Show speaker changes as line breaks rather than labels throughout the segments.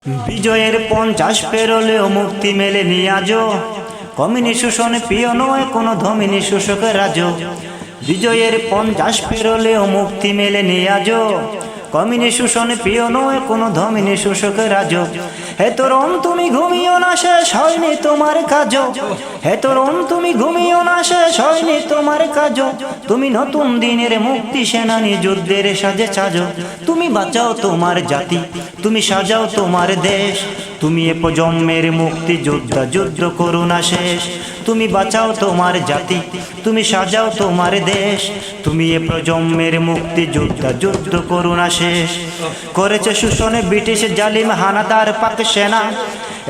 বিজয়ের 50 পেরোলেও মুক্তি মেলেনি আজও, কমিনি শোষণ প্রিয় নয় কোনো ধমিনী শোষকের রাজ। বিজয়ের 50 পেরোলেও মুক্তি মেলেনি আজও, কমিনি শোষণ প্রিয় নয় কোনো ধমিনী শোষকের রাজ। হে তরুণ তুমি ঘুমিও না, শেষ হয়নি তোমার কাজ। হে তরুণ তুমি ঘুমিও না, শেষ হয়নি তোমার কাজ। তুমি নতুন দিনের মুক্তি সেনানী, যুদ্ধের সাজে সাজো। তুমি বাঁচাও তোমার জাতি, তুমি সাজাও তোমার দেশ। তুমি এ প্রজন্মের মুক্তি যোদ্ধা, যুদ্ধ করো না শেষ। তুমি বাঁচাও তোমার জাতি, তুমি সাজাও তোমার দেশ। তুমি এ প্রজন্মের মুক্তি যোদ্ধা, যুদ্ধ করো না শেষ। করেছে শোষণে ব্রিটিশ জালিম হানাদার পাক সেনা,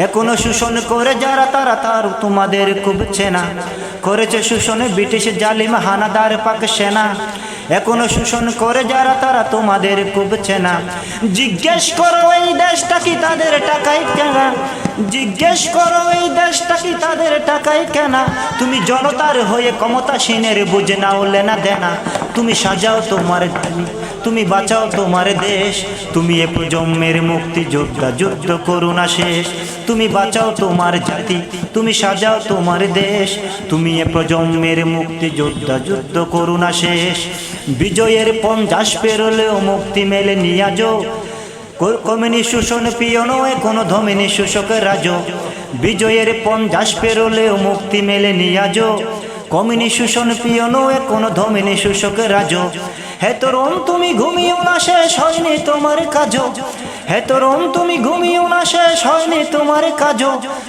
এখনো শোষণ করে যারা তারা তার তোমাদের খুব চেনা। করেছে শোষণে ব্রিটিশ জালিম হানাদার পাক সেনা, এখনো শোষণ করে যারা তারা তোমাদের খুব চেনা। জিজ্ঞেস করো এই দেশটা কি তাদের টাকায় কেনা, জিজ্ঞেস করো এই দেশটা কি তাদের টাকায় কেনা। তুমি জনতার হয়ে ক্ষমতাসীনের বুঝে নাও লেনা দেনা। তুমি সাজাও তোমার জাতি, তুমি বাঁচাও তোমার দেশ। তুমি এ প্রজন্মের মুক্তি যোদ্ধা, যুদ্ধ করো না শেষ। তুমি বাঁচাও তোমার জাতি, তুমি সাজাও তোমার দেশ। তুমি এ প্রজন্মের মুক্তি যোদ্ধা, যুদ্ধ করো না শেষ। বিজয়ের 50 পেরোলেও মুক্তি মেলেনি আজও, কমিনি শোষণ প্রিয় নয় কোনো ধমিনী শোষকের রাজ। বিজয়ের 50 পেরোলেও মুক্তি মেলেনি আজও, কমিনি শোষণ প্রিয় নয় কোনো ধমিনী শোষকের রাজ। হে তরুণ তুমি ঘুমিও না, শেষ হয়নি তোমার কাজ। হে তরুণ তুমি ঘুমিও না, শেষ হয়নি তোমার কাজ।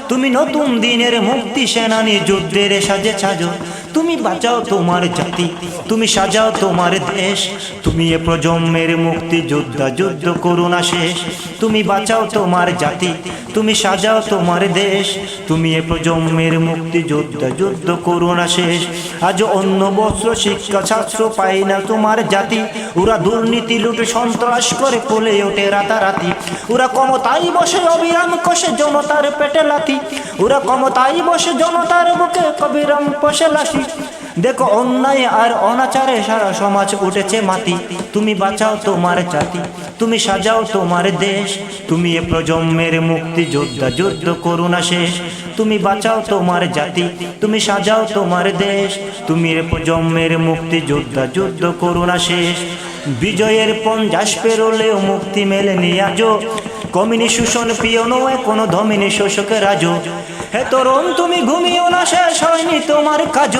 তুমি নতুন দিনের মুক্তি সেনানী, যুদ্ধের সাজে সাজো। তুমি বাঁচাও তোমার জাতি, তুমি সাজাও তোমার দেশ। তুমি এ প্রজন্মের মুক্তি যোদ্ধা, যুদ্ধ করো না শেষ। তুমি বাঁচাও তোমার জাতি, তুমি সাজাও তোমার দেশ। তুমি এ প্রজন্মের মুক্তি যোদ্ধা, যুদ্ধ করো না শেষ। আজ অন্য বস্ত্র শিক্ষা শাস্ত্র পাই না তোমার জাতি। ওরা দুর্নীতি লুটে সন্ত্রাস করে পলে ওঠে রাতারাতি। ওরা ক্ষমতায় বসে অবিরাম কষে জনতার পেটে লাথি। ওরা ক্ষমতায় বসে জনতার বুকে অবিরাম কষে লাথি। দেখো অন্যায় আর অনাচারে সারা সমাজ উঠেছে মাটি। তুমি বাঁচাও তোমার জাতি, তুমি সাজাও তোমার দেশ। তুমি এ প্রজন্মের মুক্তি যোদ্ধা, যুদ্ধ করো না শেষ। তুমি বাঁচাও তোমার জাতি, তুমি সাজাও তোমার দেশ। তুমি এ প্রজন্মের মুক্তি যোদ্ধা, যুদ্ধ করো না শেষ। বিজয়ের 50 পেরোলেও মুক্তি মেলেনি আজও, কমিনি শোষণ প্রিয় নয় কোনো ধমিনী শোষকের রাজ। হে তরুণ তুমি ঘুমিও না, শেষ হয়নি তোমার কাজ।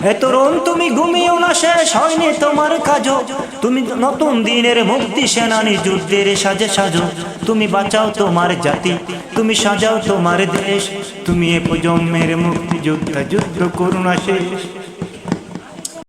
হে তরুণ তুমি ঘুমিও না, শেষ হয়নি তোমার কাজ। তুমি নতুন দিনের মুক্তি সেনানী, যুদ্ধের সাজে সাজো। তুমি বাঁচাও তোমার জাতি, তুমি সাজাও তোমার দেশ। তুমি এ প্রজন্মের মুক্তি যোদ্ধা, যুদ্ধ করো না শেষ।